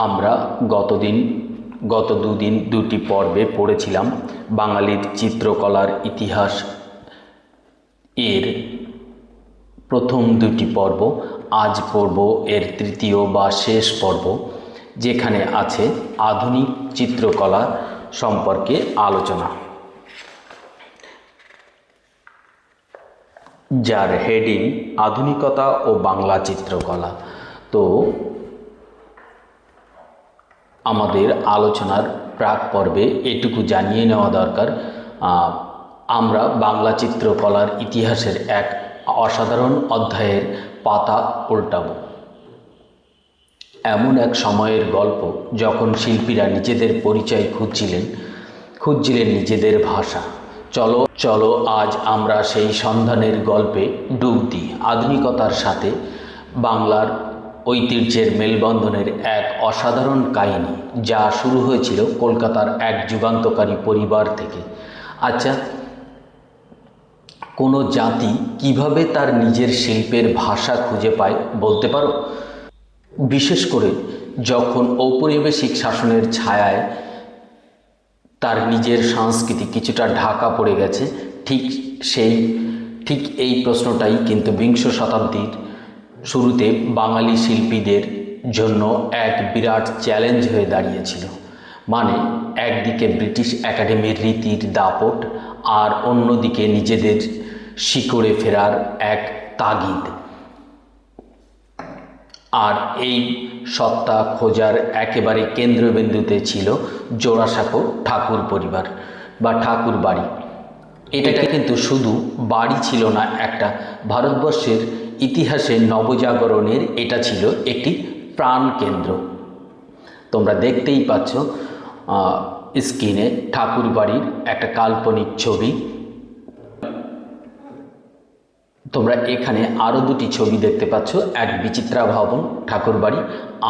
আমরা গত দুদিন দুটি পর্বে পড়েছিলাম বাঙালির চিত্রকলার ইতিহাস এর প্রথম দুটি পর্ব। আজ পড়ব এর তৃতীয় বা শেষ পর্ব, যেখানে আছে আধুনিক চিত্রকলা সম্পর্কে আলোচনা, যার হেডিং আধুনিকতা ও বাংলা চিত্রকলা। তো আমাদের আলোচনার প্রাক পর্বে এটুকু জানিয়ে নেওয়া দরকার, আমরা বাংলা চিত্রকলার ইতিহাসের এক অসাধারণ অধ্যায়ের পাতা উল্টাব। এমন এক সময়ের গল্প যখন শিল্পীরা নিজেদের পরিচয় খুঁজছিলেন নিজেদের ভাষা। চলো আজ আমরা সেই সন্ধানের গল্পে ডুব দিই। আধুনিকতার সাথে বাংলার ঐতিহ্যের মেলবন্ধনের এক অসাধারণ কাহিনী, যা শুরু হয়েছিল কলকাতার এক যুগান্তকারী পরিবার থেকে। আচ্ছা, কোনো জাতি কিভাবে তার নিজের শিল্পের ভাষা খুঁজে পায় বলতে পারো? বিশেষ করে যখন ঔপনিবেশিক শাসনের ছায়ায় তার নিজের সংস্কৃতি কিছুটা ঢাকা পড়ে গেছে। ঠিক এই প্রশ্নটাই কিন্তু বিংশ শতাব্দীর শুরুতে বাঙালি শিল্পীদের জন্য এক বিরাট চ্যালেঞ্জ হয়ে দাঁড়িয়েছিল। মানে, একদিকে ব্রিটিশ একাডেমির রীতির দাপট, আর অন্যদিকে নিজেদের শিকড়ে ফেরার এক তাগিদ। আর এই সত্তা খোঁজার একেবারে কেন্দ্রবিন্দুতে ছিল জোড়াসাঁকো ঠাকুর পরিবার বা ঠাকুর বাড়ি। এটা কিন্তু শুধু বাড়ি ছিল না, একটা ভারতবর্ষের ইতিহাসে নবজাগরণের এটা ছিল একটি প্রাণকেন্দ্র। তোমরা দেখতেই পাচ্ছ স্ক্রিনে ঠাকুর বাড়ির একটা কাল্পনিক ছবি। তোমরা এখানে আরও দুটি ছবি দেখতে পাচ্ছ, এক বিচিত্রা ভবন ঠাকুরবাড়ি,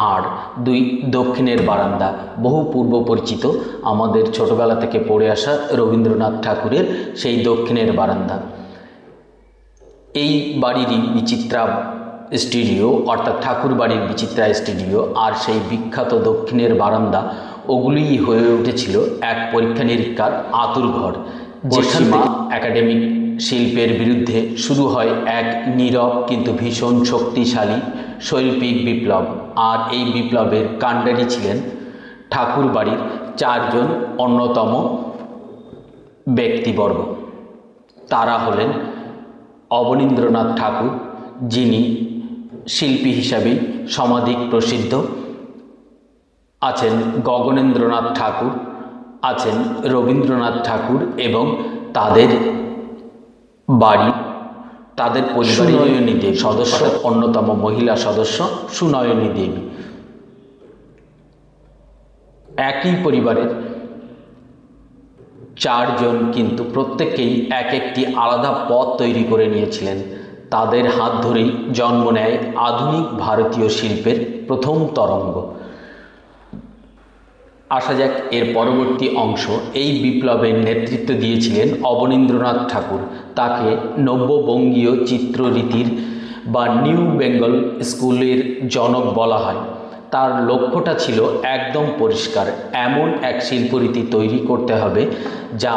আর দুই দক্ষিণের বারান্দা, বহু পূর্ব পরিচিত, আমাদের ছোটবেলা থেকে পড়ে আসা রবীন্দ্রনাথ ঠাকুরের সেই দক্ষিণের বারান্দা। এই বাড়িরই বিচিত্রা স্টুডিও, অর্থাৎ ঠাকুর বাড়ির বিচিত্রা স্টুডিও আর সেই বিখ্যাত দক্ষিণের বারান্দা, ওগুলিই হয়ে উঠেছিল এক পরীক্ষা নিরীক্ষার আঁতুড়ঘর, যেখানে একাডেমিক শিল্পের বিরুদ্ধে শুরু হয় এক নীরব কিন্তু ভীষণ শক্তিশালী শৈল্পিক বিপ্লব। আর এই বিপ্লবের কাণ্ডারি ছিলেন ঠাকুর বাড়ির চারজন অন্যতম ব্যক্তিবর্গ। তারা হলেন অবনীন্দ্রনাথ ঠাকুর, যিনি শিল্পী হিসাবেই সমাধিক প্রসিদ্ধ, আছেন গগনেন্দ্রনাথ ঠাকুর, আছেন রবীন্দ্রনাথ ঠাকুর, এবং তাদের পরিবারের সুনয়নী দেবী সদস্য, অন্যতম মহিলা সদস্য সুনয়নী দেবী। একই পরিবারের চারজন কিন্তু প্রত্যেকেই এক একটি আলাদা পথ তৈরি করে নিয়েছিলেন। তাদের হাত ধরেই জন্ম নেয় আধুনিক ভারতীয় শিল্পের প্রথম তরঙ্গ। আসা যাক এর পরবর্তী অংশ। এই বিপ্লবের নেতৃত্ব দিয়েছিলেন অবনীন্দ্রনাথ ঠাকুর। তাকে নব্যবঙ্গীয় চিত্ররীতির বা নিউ বেঙ্গল স্কুলের জনক বলা হয়। তার লক্ষ্যটা ছিল একদম পরিষ্কার, এমন এক শিল্পরীতি তৈরি করতে হবে যা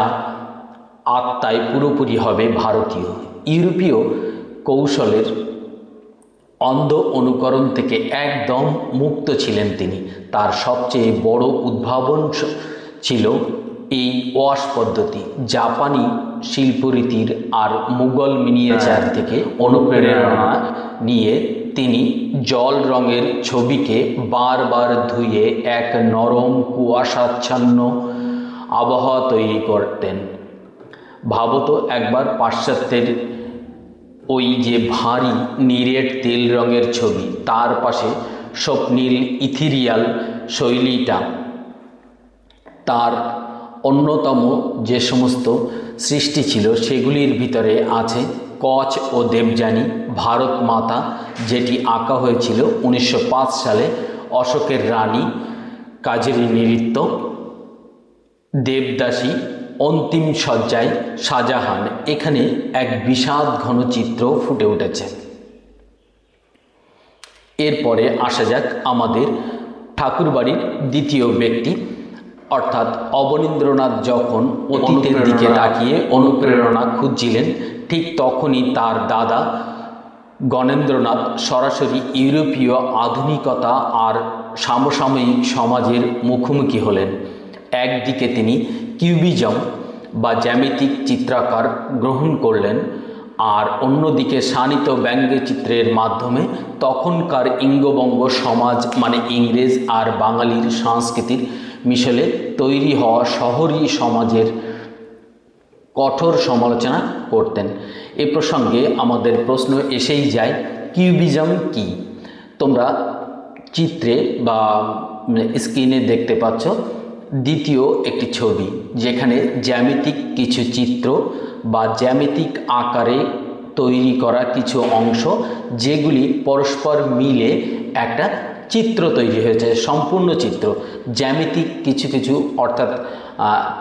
আত্মায় পুরোপুরি হবে ভারতীয়। ইউরোপীয় কৌশলের অন্ধ অনুকরণ থেকে একদম মুক্ত ছিলেন তিনি। তার সবচেয়ে বড় উদ্ভাবন ছিল এই ওয়াশ পদ্ধতি। জাপানি শিল্পরীতির আর মুঘল মিনিয়েচার থেকে অনুপ্রেরণা নিয়ে তিনি জল রঙের ছবিকে বারবার ধুয়ে এক নরম কুয়াশাচ্ছন্ন আবহাওয়া তৈরি করতেন। ভাবতো একবার পাশ্চাত্যের ওই যে ভারী নিরেট তেল রঙের ছবি, তার পাশে স্বপ্নীল ইথিরিয়াল শৈলীটা। তার অন্যতম যে সমস্ত সৃষ্টি ছিল সেগুলির ভিতরে আছে কচ ও দেবযানী, ভারত মাতা, যেটি আঁকা হয়েছিল 1905 সালে, অশোকের রানী, কাজের নৃত্য, দেবদাসী, অন্তিম সজ্জায় শাহজাহান। এখানে এক বিষাদ ঘন চিত্র ফুটে উঠেছে। এরপরে আসা যাক আমাদের ঠাকুরবাড়ির দ্বিতীয় ব্যক্তি, অর্থাৎ অবনীন্দ্রনাথ যখন অতীতের দিকে তাকিয়ে অনুপ্রেরণা খুঁজছিলেন, ঠিক তখনই তার দাদা গণেন্দ্রনাথ সরাসরি ইউরোপীয় আধুনিকতা আর সমসাময়িক সমাজের মুখোমুখি হলেন। একদিকে তিনি কিউবিজম বা জ্যামিতিক চিত্রাকার গ্রহণ করলেন, আর অন্যদিকে শানিত ব্যঙ্গচিত্রের মাধ্যমে তখনকার ইঙ্গবঙ্গ সমাজ মানে ইংরেজ আর বাঙালির সংস্কৃতির মিশলে তৈরি হওয়া শহরী সমাজের কঠোর সমালোচনা করতেন। এ প্রসঙ্গে আমাদের প্রশ্ন এসেই যায়, কিউবিজম কি? তোমরা চিত্রে বা স্ক্রিনে দেখতে পাচ্ছ দ্বিতীয় একটি ছবি, যেখানে জ্যামিতিক কিছু চিত্র বা জ্যামিতিক আকারে তৈরি করা কিছু অংশ, যেগুলি পরস্পর মিলে একটা চিত্র তৈরি হয়েছে, সম্পূর্ণ চিত্র। জ্যামিতিক কিছু কিছু, অর্থাৎ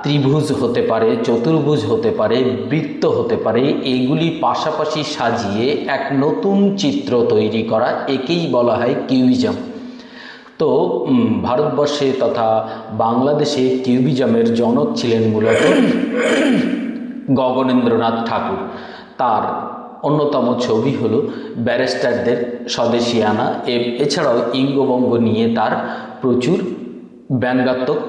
ত্রিভুজ হতে পারে, চতুর্ভুজ হতে পারে, বৃত্ত হতে পারে, এগুলি পাশাপাশি সাজিয়ে এক নতুন চিত্র তৈরি করা, একেই বলা হয় কিউবিজম। তো ভারতবর্ষে তথা বাংলাদেশে কিউবিজমের জনক ছিলেন মূলত গগনেন্দ্রনাথ ঠাকুর। তার অন্যতম ছবি হলো ব্যারিস্টারদের স্বদেশিয়ানা। এছাড়াও ইঙ্গবঙ্গ নিয়ে তার প্রচুর ব্যঙ্গাত্মক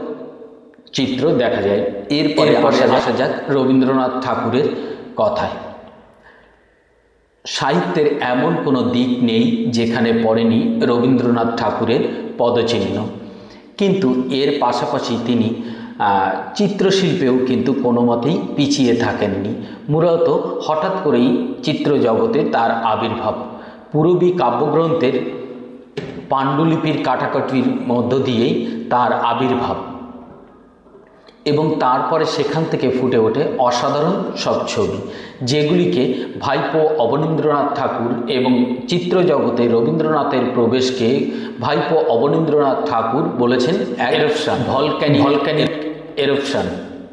চিত্র দেখা যায়। এরপরে আসা যাক রবীন্দ্রনাথ ঠাকুরের কথায়। সাহিত্যের এমন কোনো দিক নেই যেখানে পড়েনি রবীন্দ্রনাথ ঠাকুরের পদচিহ্ন, কিন্তু এর পাশাপাশি তিনি চিত্রশিল্পেও কিন্তু কোনো মতেই পিছিয়ে থাকেননি। মূলত হঠাৎ করেই চিত্রজগতে তার আবির্ভাব। পূরবী কাব্যগ্রন্থের পাণ্ডুলিপির কাটাকাটির মধ্য দিয়েই তার আবির্ভাব, এবং তারপরে সেখান থেকে ফুটে ওঠে অসাধারণ সব ছবি, যেগুলিকে ভাইপো অবনীন্দ্রনাথ ঠাকুর এবং চিত্রজগতে রবীন্দ্রনাথের প্রবেশকে ভাইপো অবনীন্দ্রনাথ ঠাকুর বলেছেন এরপশন, ভলক্যানিক এরপশন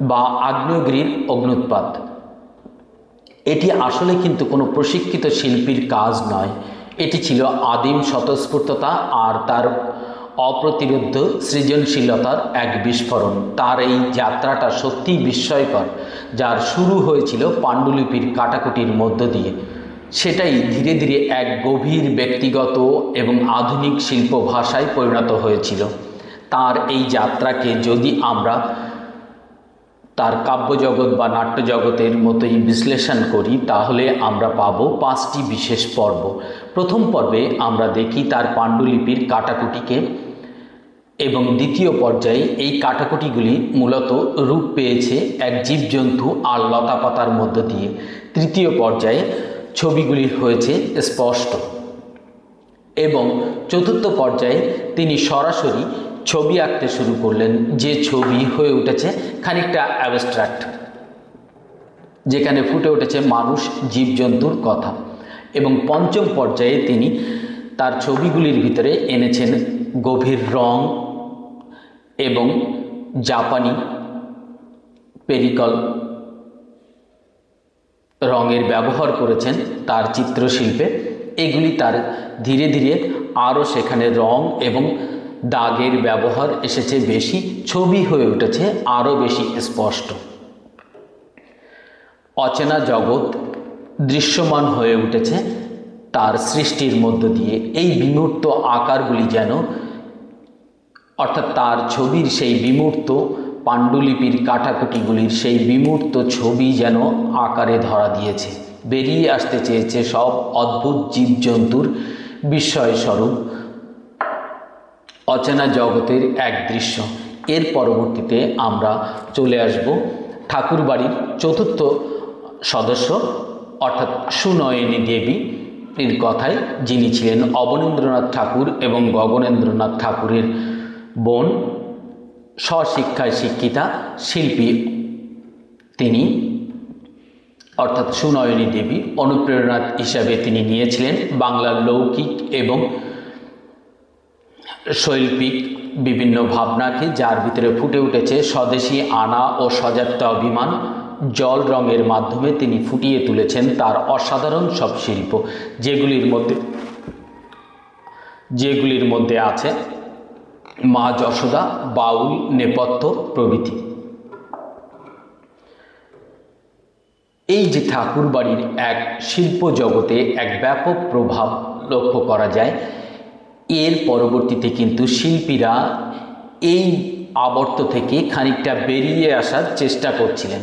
বা আগ্নেয়গিরির অগ্নুৎপাত। এটি আসলে কিন্তু কোনো প্রশিক্ষিত শিল্পীর কাজ নয়, এটি ছিল আদিম স্বতঃস্ফূর্ততা আর তার অপ্রতিরোধ্য সৃজনশীলতার এক বিস্ফোরণ। তার এই যাত্রাটা সত্যিই বিস্ময়কর, যার শুরু হয়েছিল পাণ্ডুলিপির কাটাকুটির মধ্য দিয়ে। সেটাই ধীরে ধীরে এক গভীর ব্যক্তিগত এবং আধুনিক শিল্প ভাষায় পরিণত হয়েছিল। তার এই যাত্রাকে যদি আমরা তার কাব্যজগৎ বা নাট্যজগতের মতোই বিশ্লেষণ করি, তাহলে আমরা পাব 5টি বিশেষ পর্ব। প্রথম পর্বে আমরা দেখি তার পাণ্ডুলিপির কাটাকুটিকে, এবং দ্বিতীয় পর্যায়ে এই কাটাকুটিগুলি মূলত রূপ পেয়েছে এক জীবজন্তু আর লতাপাতার মধ্য দিয়ে। তৃতীয় পর্যায়ে ছবিগুলি হয়েছে স্পষ্ট, এবং চতুর্থ পর্যায়ে তিনি সরাসরি ছবি আঁকতে শুরু করলেন, যে ছবি হয়ে উঠেছে খানিকটা অ্যাবস্ট্রাক্ট, যেখানে ফুটে উঠেছে মানুষ জীবজন্তুর কথা। এবং পঞ্চম পর্যায়ে তিনি তার ছবিগুলির ভিতরে এনেছেন গভীর রং এবং জাপানি পেরিকল রঙের ব্যবহার করেছেন তার চিত্রশিল্পে। এগুলি তার ধীরে ধীরে আরও সেখানে রং এবং দাগের ব্যবহার এসেছে বেশি, ছবি হয়ে উঠেছে আরও বেশি স্পষ্ট। অচেনা জগৎ দৃশ্যমান হয়ে উঠেছে তার সৃষ্টির মধ্য দিয়ে। এই বিমূর্ত আকারগুলি যেন, অর্থাৎ তার ছবির সেই বিমূর্ত পাণ্ডুলিপির কাটাকুটিগুলির সেই বিমূর্ত ছবি যেন আকারে ধরা দিয়েছে, বেরিয়ে আসতে চেয়েছে সব অদ্ভুত জীবজন্তুর বিস্ময়স্বরূপ অচেনা জগতের এক দৃশ্য। এর পরবর্তীতে আমরা চলে আসব ঠাকুরবাড়ির চতুর্থ সদস্য, অর্থাৎ সুনয়নী দেবী এর কথায়, যিনি ছিলেন অবনীন্দ্রনাথ ঠাকুর এবং গগনেন্দ্রনাথ ঠাকুরের বোন, স্বশিক্ষায় শিক্ষিতা শিল্পী তিনি, অর্থাৎ সুনয়নী দেবী। অনুপ্রেরণা হিসাবে তিনি নিয়েছিলেন বাংলার লৌকিক এবং শৈল্পিক বিভিন্ন ভাবনাকে, যার ভিতরে ফুটে উঠেছে স্বদেশী আনা ও সজাত্য অভিমান। জল রঙের মাধ্যমে তিনি ফুটিয়ে তুলেছেন তার অসাধারণ সব শিল্প, যেগুলির মধ্যে আছে মা যশোদা, বাউল, নেপথ্য প্রভৃতি। এই যে ঠাকুর বাড়ির এক শিল্প জগতে এক ব্যাপক প্রভাব লক্ষ্য করা যায়, এর পরবর্তীতে কিন্তু শিল্পীরা এই আবর্ত থেকে খানিকটা বেরিয়ে আসার চেষ্টা করছিলেন।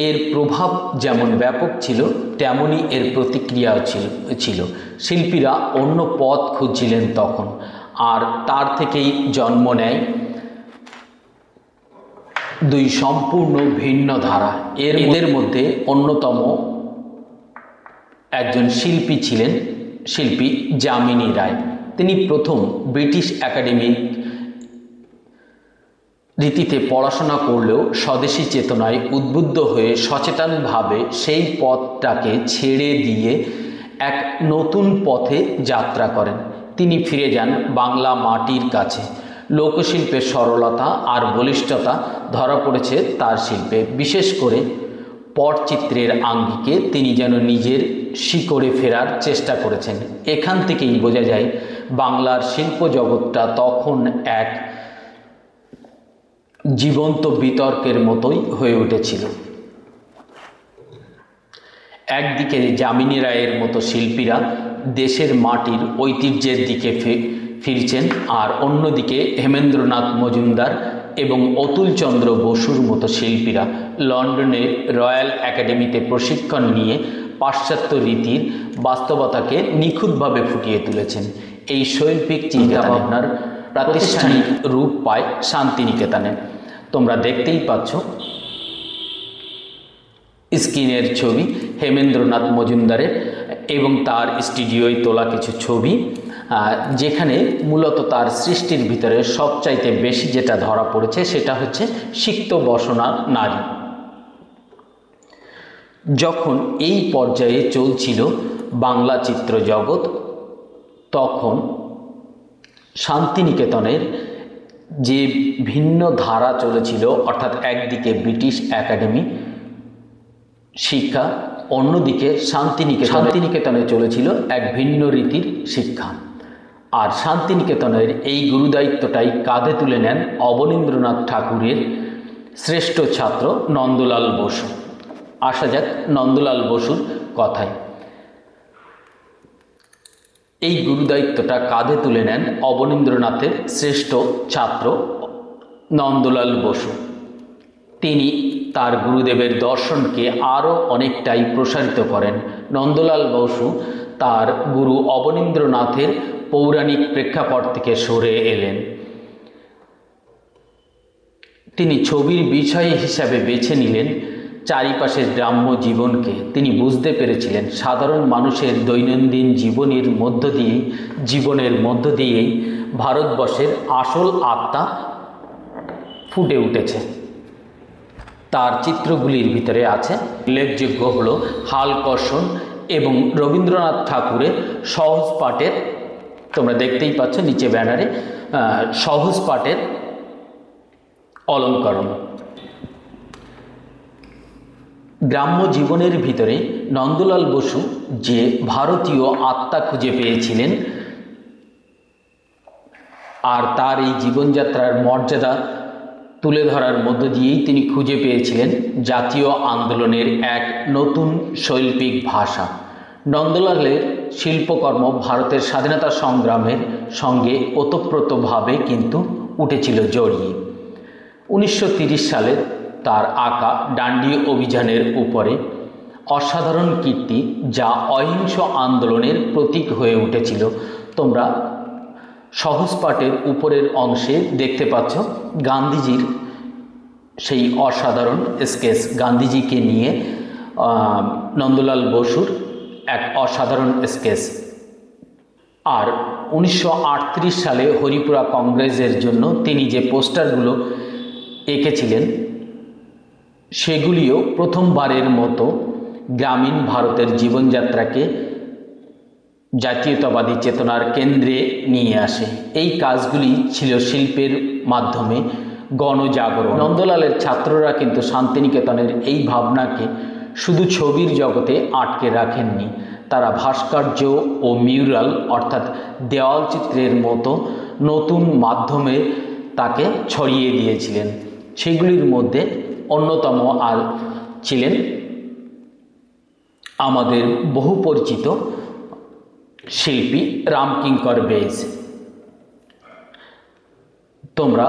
এর প্রভাব যেমন ব্যাপক ছিল, তেমনই এর প্রতিক্রিয়াও ছিল। শিল্পীরা অন্য পথ খুঁজছিলেন তখন, আর তার থেকেই জন্ম নেয় দুই সম্পূর্ণ ভিন্ন ধারা। এদের মধ্যে অন্যতম একজন শিল্পী ছিলেন শিল্পী যামিনী রায়। তিনি প্রথম ব্রিটিশ একাডেমিক রীতিতে পড়াশোনা করলেও স্বদেশী চেতনায় উদ্বুদ্ধ হয়ে সচেতনভাবে সেই পথটাকে ছেড়ে দিয়ে এক নতুন পথে যাত্রা করেন। তিনি ফিরে যান বাংলা মাটির কাছে। লোকশিল্পের সরলতা আর বলিষ্ঠতা ধরা পড়েছে তার শিল্পে। বিশেষ করে পটচিত্রের আঙ্গিকে তিনি যেন নিজের শিকড়ে ফেরার চেষ্টা করেছেন। এখান থেকেই বোঝা যায় বাংলার শিল্প জগৎটা তখন এক জীবন্ত বিতর্কের মতোই হয়ে উঠেছিল। একদিকে যামিনী রায়ের মতো শিল্পীরা দেশের মাটির ঐতিহ্যের দিকে ফিরছেন, আর অন্যদিকে হেমেন্দ্রনাথ মজুমদার এবং অতুলচন্দ্র বসুর মতো শিল্পীরা লন্ডনে রয়্যাল একাডেমিতে প্রশিক্ষণ নিয়ে পাশ্চাত্য রীতির বাস্তবতাকে নিখুঁতভাবে ফুটিয়ে তুলেছেন। এই শৈল্পিক চিন্তাভাবনার প্রাতিষ্ঠানিক রূপ পায় শান্তিনিকেতনে। তোমরা দেখতেই পাচ্ছ স্ক্রিনের ছবি হেমেন্দ্রনাথ মজুমদারের এবং তার স্টুডিওয় তোলা কিছু ছবি, যেখানে মূলত তার সৃষ্টির ভিতরে সবচাইতে বেশি যেটা ধরা পড়েছে সেটা হচ্ছে সিক্ত বসনা নারী। যখন এই পর্যায়ে চলছিল বাংলা চিত্র জগৎ, তখন শান্তিনিকেতনের যে ভিন্ন ধারা চলেছিল, অর্থাৎ একদিকে ব্রিটিশ একাডেমি শিক্ষা, অন্যদিকে শান্তিনিকেতনে চলেছিল এক ভিন্ন রীতির শিক্ষা। আর শান্তিনিকেতনের এই গুরুদায়িত্বটাই কাঁধে তুলে নেন অবনীন্দ্রনাথ ঠাকুরের শ্রেষ্ঠ ছাত্র নন্দলাল বসু। আসা যাক নন্দলাল বসুর কথায়। এই গুরুদায়িত্বটা কাঁধে তুলে নেন অবনীন্দ্রনাথের শ্রেষ্ঠ ছাত্র নন্দলাল বসু। তিনি তার গুরুদেবের দর্শনকে আরও অনেকটাই প্রসারিত করেন। নন্দলাল বসু তার গুরু অবনীন্দ্রনাথের পৌরাণিক প্রেক্ষাপট থেকে সরে এলেন। তিনি ছবির বিষয় হিসাবে বেছে নিলেন চারিপাশের গ্রাম্য জীবনকে। তিনি বুঝতে পেরেছিলেন সাধারণ মানুষের দৈনন্দিন জীবনের মধ্য দিয়েই ভারতবর্ষের আসল আত্মা ফুটে উঠেছে। তার চিত্রগুলির ভিতরে আছে উল্লেখযোগ্য হলো হালকর্ষণ এবং রবীন্দ্রনাথ ঠাকুরের সহজ পাঠের, তোমরা দেখতেই পাচ্ছ নিচে ব্যানারে, সহজ পাঠের অলঙ্করণ। গ্রাম্য জীবনের ভিতরে নন্দলাল বসু যে ভারতীয় আত্মা খুঁজে পেয়েছিলেন, আর তার এই জীবনযাত্রার মর্যাদা তুলে ধরার মধ্য দিয়েই তিনি খুঁজে পেয়েছিলেন জাতীয় আন্দোলনের এক নতুন শৈল্পিক ভাষা। নন্দলালের শিল্পকর্ম ভারতের স্বাধীনতা সংগ্রামের সঙ্গে ওতপ্রোতভাবে কিন্তু উঠেছিল জড়িয়ে। 1930 সালে তার আঁকা ডান্ডি অভিযানের উপরে অসাধারণ কীর্তি, যা অহিংস আন্দোলনের প্রতীক হয়ে উঠেছিল। তোমরা সহজ পাঠের উপরের অংশে দেখতে পাচ্ছ গান্ধীজির সেই অসাধারণ স্কেচ, গান্ধীজিকে নিয়ে নন্দলাল বসুর এক অসাধারণ স্কেচ। আর 1938 সালে হরিপুরা কংগ্রেসের জন্য তিনি যে পোস্টারগুলো এঁকেছিলেন, সেগুলিও প্রথমবারের মতো গ্রামীণ ভারতের জীবনযাত্রাকে জাতীয়তাবাদী চেতনার কেন্দ্রে নিয়ে আসে। এই কাজগুলি ছিল শিল্পের মাধ্যমে গণজাগরণ। নন্দলালের ছাত্ররা কিন্তু শান্তিনিকেতনের এই ভাবনাকে শুধু ছবির জগতে আটকে রাখেননি। তারা ভাস্কর্য ও মিউরাল অর্থাৎ দেওয়াল চিত্রের মতো নতুন মাধ্যমে তাকে ছড়িয়ে দিয়েছিলেন। সেগুলির মধ্যে অন্যতম আর ছিলেন আমাদের বহু পরিচিত শিল্পী রামকিঙ্কর বেইজ। তোমরা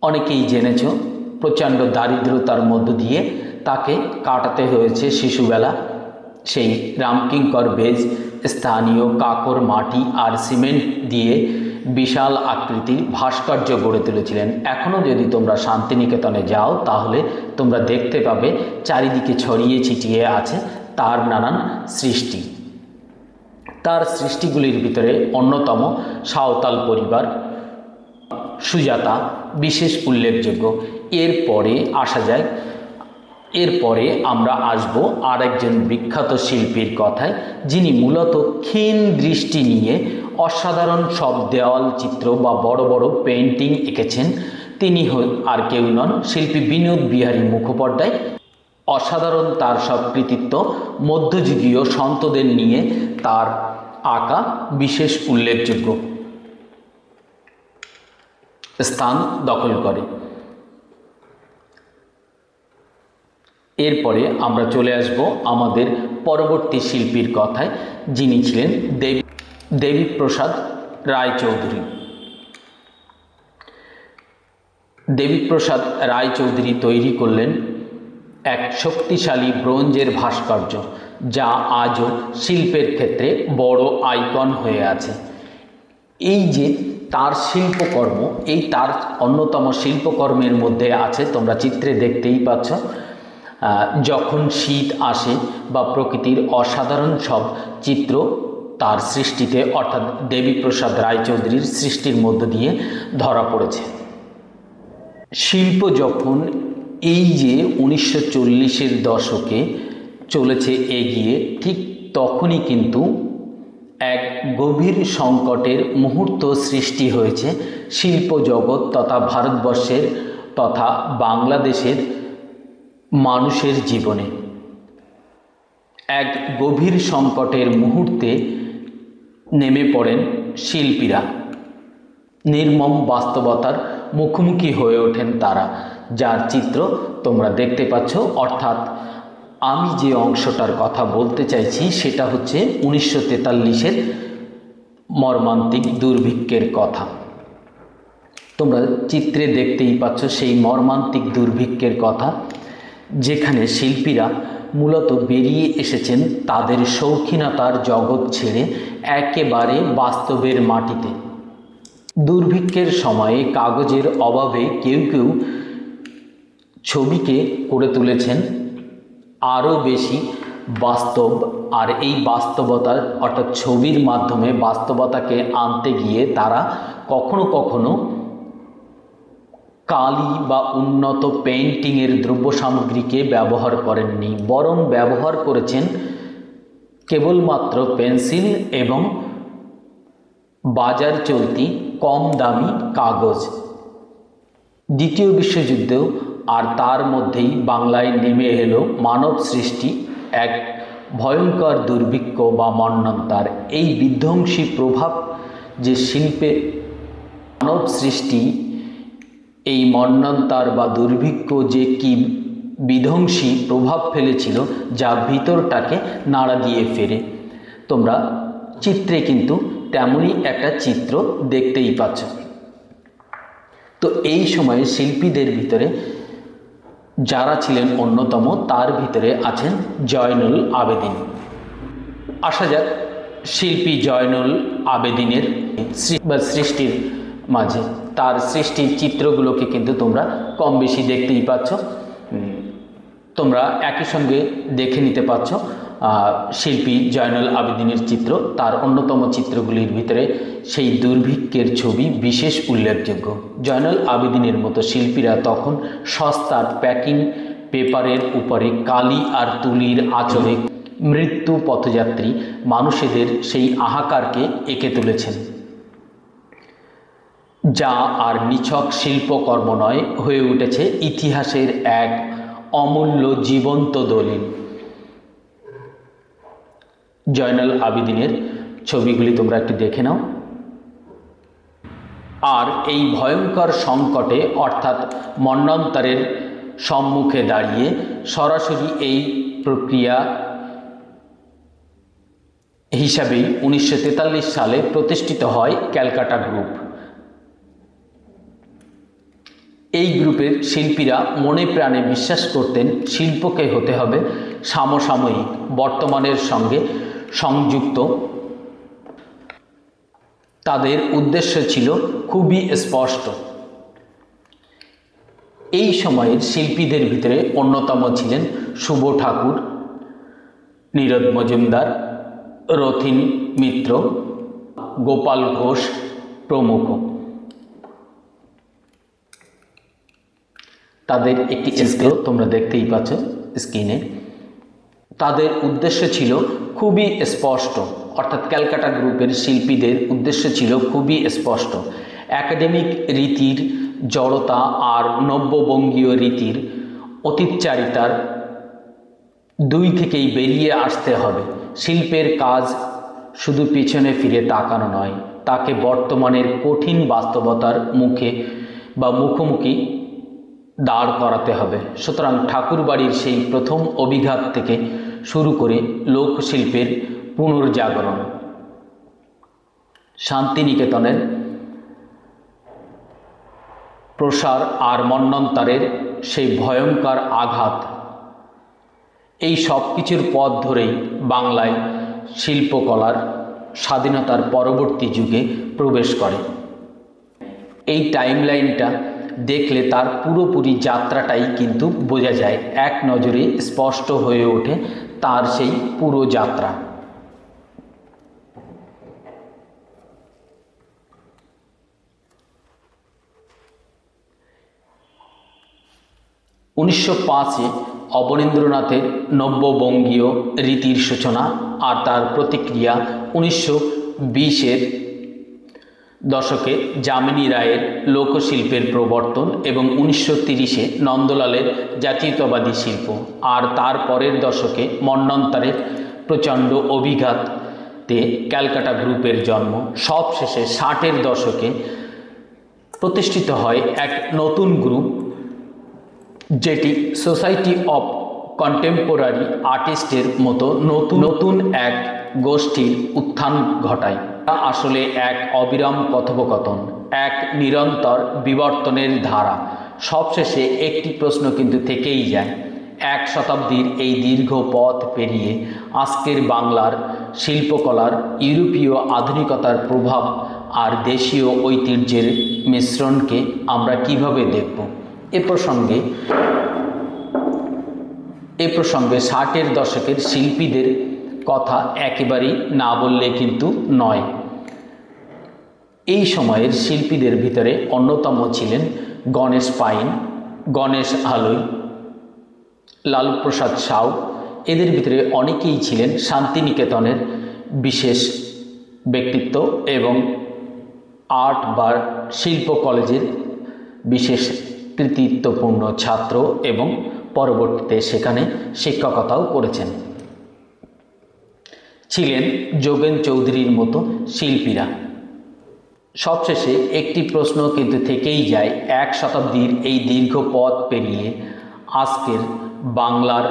অনেকেই জেনেছ প্রচণ্ড দারিদ্রতার মধ্য দিয়ে তাকে কাটাতে হয়েছে শিশুবেলা। সেই রামকিঙ্কর বেইজ স্থানীয় কাকর মাটি আর সিমেন্ট দিয়ে বিশাল আকৃতির ভাস্কর্য গড়ে তুলেছিলেন। এখনও যদি তোমরা শান্তিনিকেতনে যাও তাহলে তোমরা দেখতে পাবে চারিদিকে ছড়িয়ে ছিটিয়ে আছে তার নানান সৃষ্টি। তার সৃষ্টিগুলির ভিতরে অন্যতম সাঁওতাল পরিবার, সুজাতা বিশেষ উল্লেখযোগ্য। এরপরে আমরা আসব আর একজন বিখ্যাত শিল্পীর কথায়, যিনি মূলত ক্ষীণ দৃষ্টি নিয়ে অসাধারণ সব দেওয়াল চিত্র বা বড় বড় পেন্টিং এঁকেছেন। তিনি আর কেউ নন, শিল্পী বিনোদ বিহারী মুখোপাধ্যায়। অসাধারণ তার সব কৃতিত্ব মধ্যযুগীয় সন্তদের নিয়ে তার আঁকা বিশেষ উল্লেখযোগ্য স্থান দখল করে। এরপরে আমরা চলে আসব আমাদের পরবর্তী শিল্পীর কথায়, যিনি ছিলেন দেবীপ্রসাদ রায়চৌধুরী। দেবীপ্রসাদ রায়চৌধুরী তৈরি করলেন এক শক্তিশালী ব্রোঞ্জের ভাস্কর্য, যা আজও শিল্পের ক্ষেত্রে বড় আইকন হয়ে আছে। এই যে তার শিল্পকর্ম, এই তার অন্যতম শিল্পকর্মের মধ্যে আছে, তোমরা চিত্রে দেখতেই পাচ্ছ, যখন শীত আসে বা প্রকৃতির অসাধারণ সব চিত্র তার সৃষ্টিতে অর্থাৎ দেবীপ্রসাদ রায়চৌধুরীর সৃষ্টির মধ্য দিয়ে ধরা পড়েছে। শিল্প যখন এই যে 1940-এর দশকে চলেছে এগিয়ে, ঠিক তখনই কিন্তু এক গভীর সংকটের মুহূর্ত সৃষ্টি হয়েছে শিল্প জগৎ তথা ভারতবর্ষের তথা বাংলাদেশের মানুষের জীবনে। এক গভীর সংকটের মুহূর্তে নেমে পড়েন শিল্পীরা। নির্মম বাস্তবতার মুখোমুখি হয়ে ওঠেন তারা, যার চিত্র তোমরা দেখতে পাচ্ছ। অর্থাৎ আমি যে অংশটার কথা বলতে চাইছি সেটা হচ্ছে 1943-এর মর্মান্তিক দুর্ভিক্ষের কথা। তোমরা চিত্রে দেখতেই পাচ্ছ সেই মর্মান্তিক দুর্ভিক্ষের কথা, যেখানে শিল্পীরা মূলত বেরিয়ে এসেছেন তাদের শৌখিনতার জগৎ ছেড়ে একেবারে বাস্তবের মাটিতে। দুর্ভিক্ষের সময়ে কাগজের অভাবে কেউ কেউ ছবিকে করে তুলেছেন আরও বেশি বাস্তব, আর এই বাস্তবতার অর্থাৎ ছবির মাধ্যমে বাস্তবতাকে আনতে গিয়ে তারা কখনো কখনো কালি বা উন্নত পেইন্টিংয়ের দ্রব্য সামগ্রীকে ব্যবহার করেননি, বরং ব্যবহার করেছেন কেবলমাত্র পেন্সিল এবং বাজার চলতি কম দামি কাগজ। দ্বিতীয় বিশ্বযুদ্ধেও আর তার মধ্যেই বাংলায় নেমে এলো মানব সৃষ্টি এক ভয়ঙ্কর দুর্ভিক্ষ বা মন্বন্তর। এই বিধ্বংসী প্রভাব যে শিল্পে মানব সৃষ্টি, এই মন্বন্তর বা দুর্ভিক্ষ যে কি বিধ্বংসী প্রভাব ফেলেছিল, যা ভিতরটাকে নাড়া দিয়ে ফেরে। তোমরা চিত্রে কিন্তু তেমনই একটা চিত্র দেখতেই পাচ্ছ। তো এই সময়ে শিল্পীদের ভিতরে যারা ছিলেন অন্যতম, তার ভিতরে আছেন জয়নুল আবেদিন। আসা যাক শিল্পী জয়নুল আবেদিনের সৃষ্টির মাঝে। তার সৃষ্টির চিত্রগুলোকে কিন্তু তোমরা কম বেশি দেখতেই পাচ্ছ। তোমরা একই সঙ্গে দেখে নিতে পারছ শিল্পী জয়নুল আবেদিনের চিত্র। তার অন্যতম চিত্রগুলির ভিতরে সেই দুর্ভিক্ষের ছবি বিশেষ উল্লেখযোগ্য। জয়নুল আবেদিনের মতো শিল্পীরা তখন সস্তার প্যাকিং পেপারের উপরে কালি আর তুলির আঁচড়ে মৃত্যু পথযাত্রী মানুষেদের সেই হাহাকারকে এঁকে তুলেছেন, যা আর নিছক শিল্পকর্ম নয়, হয়ে উঠেছে ইতিহাসের এক অমূল্য জীবন্ত দলিল। জয়নুল আবেদিনের ছবিগুলি তোমরা একটু দেখে নাও। আর এই ভয়ঙ্কর সংকটে অর্থাৎ মন্বন্তরের সম্মুখে দাঁড়িয়ে সরাসরি এই প্রক্রিয়া হিসাবেই 1943 সালে প্রতিষ্ঠিত হয় ক্যালকাটা গ্রুপ। এই গ্রুপের শিল্পীরা মনে প্রাণে বিশ্বাস করতেন শিল্পকে হতে হবে সমসাময়িক, বর্তমানের সঙ্গে সংযুক্ত। তাদের উদ্দেশ্য ছিল খুবই স্পষ্ট। এই সময়ের শিল্পীদের ভিতরে অন্যতম ছিলেন শুভ ঠাকুর, নীরদ মজুমদার, রথীন মিত্র, গোপাল ঘোষ প্রমুখ। তাদের একটি চিত্র তোমরা দেখতেই পাচ্ছ স্ক্রিনে। তাদের উদ্দেশ্য ছিল খুবই স্পষ্ট, অর্থাৎ ক্যালকাটা গ্রুপের শিল্পীদের উদ্দেশ্য ছিল খুবই স্পষ্ট। একাডেমিক রীতির জড়তা আর নব্যবঙ্গীয় রীতির অতীতচারিতার দুই থেকেই বেরিয়ে আসতে হবে। শিল্পের কাজ শুধু পিছনে ফিরে তাকানো নয়, তাকে বর্তমানের কঠিন বাস্তবতার মুখোমুখি দাঁড় করাতে হবে। সুতরাং ঠাকুরবাড়ির সেই প্রথম অভিঘাত থেকে শুরু করে লোকশিল্পের পুনর্জাগরণ, শান্তিনিকেতনের প্রসার আর মন্বন্তরের সেই ভয়ঙ্কর আঘাত, এই সব কিছুর পথ ধরেই বাংলায় শিল্পকলার স্বাধীনতার পরবর্তী যুগে প্রবেশ করে। এই টাইমলাইনটা দেখলে তার পুরোপুরি যাত্রাটাই কিন্তু বোঝা যায়, এক নজরে স্পষ্ট হয়ে ওঠে তার সেই পুরো যাত্রা। উনিশশো 5-এ অবনীন্দ্রনাথের নব্যবঙ্গীয় রীতির সূচনা আর তার প্রতিক্রিয়া 1920-এর দশকে যামিনী রায়ের লোকশিল্পের প্রবর্তন এবং 1930-এ নন্দলালের জাতীয়তাবাদী শিল্প, আর তার পরের দশকে মন্বন্তরের প্রচণ্ড অভিঘাতে ক্যালকাটা গ্রুপের জন্ম। সবশেষে 60-এর দশকে প্রতিষ্ঠিত হয় এক নতুন গ্রুপ, যেটি সোসাইটি অফ কন্টেম্পোরারি আর্টিস্টের মতো নতুন এক গোষ্ঠীর উত্থান ঘটায়। আসলে এক অবিরাম কথোপকথন, এক নিরন্তর বিবর্তনের ধারা। সবশেষে একটি প্রশ্ন কিন্তু থেকেই যায়, এক শতাব্দীর এই দীর্ঘ পথ পেরিয়ে আজকের বাংলার শিল্পকলার ইউরোপীয় আধুনিকতার প্রভাব আর দেশীয় ঐতিহ্যের মিশ্রণকে আমরা কিভাবে দেখব। এ প্রসঙ্গে 60-এর দশকের শিল্পীদের কথা একেবারেই না বললে কিন্তু নয়। এই সময়ের শিল্পীদের ভিতরে অন্যতম ছিলেন গণেশ পাইন, গণেশ হালুই, লালপ্রসাদ সাউ। এদের ভিতরে অনেকেই ছিলেন শান্তিনিকেতনের বিশেষ ব্যক্তিত্ব এবং আর্ট বা শিল্প কলেজের বিশেষ কৃতিত্বপূর্ণ ছাত্র এবং পরবর্তীতে সেখানে শিক্ষকতাও করেছেন। ছিলেন যোগেন চৌধুরীর মতো শিল্পীরা। সবশেষে একটি প্রশ্ন কিন্তু থেকেই যায়, এক শতাব্দীর এই দীর্ঘ পথ পেরিয়ে আজকের বাংলার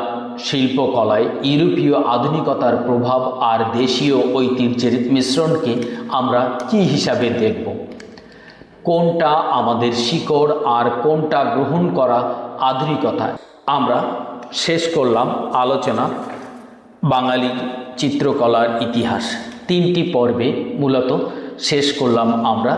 শিল্পকলায় ইউরোপীয় আধুনিকতার প্রভাব আর দেশীয় ঐতিহ্যের মিশ্রণকে আমরা কি হিসাবে দেখব? কোনটা আমাদের শিকড় আর কোনটা গ্রহণ করা আধুনিকতা? আমরা শেষ করলাম আলোচনা বাঙালির চিত্রকলার ইতিহাস। 3টি পর্বে মূলত শেষ করলাম আমরা